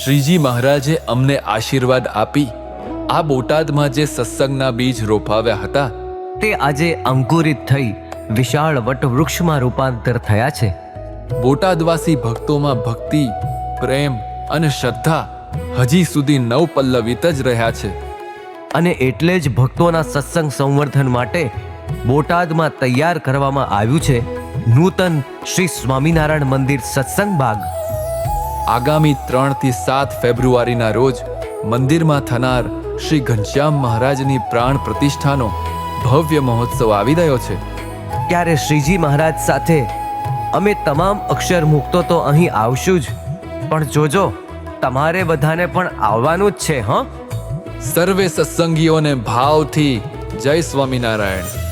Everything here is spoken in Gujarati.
શ્રીજી મહારાજે અમને આશીર્વાદ આપી આ બોટાદમાં જે સત્સંગના બીજ રોપાવ્યા હતા તે આજે અંકુરિત થઈ વિશાળ વટવૃક્ષમાં રૂપાંતર થયા છે. બોટાદવાસી ભક્તોમાં ભક્તિ, પ્રેમ અને શ્રદ્ધા હજી સુધી નવપલ્લવિત જ રહ્યા છે. અને એટલે જ ભક્તોના સત્સંગ સંવર્ધન માટે બોટાદમાં તૈયાર કરવામાં આવ્યું છે નૂતન શ્રી સ્વામિનારાયણ મંદિર સત્સંગ બાગ. આગામી 3 થી 7 ફેબ્રુઆરીના રોજ મંદિરમાં થનાર શ્રી ઘનશ્યામ મહારાજની પ્રાણ પ્રતિષ્ઠાનો ભવ્ય મહોત્સવ આવી રહ્યો છે. ત્યારે શ્રીજી મહારાજ સાથે અમે તમામ અક્ષર મુક્તો તો અહીં આવશું જ, પણ જોજો તમારે બધાને પણ આવવાનું જ છે. સર્વે સત્સંગીઓને ભાવથી જય સ્વામિનારાયણ.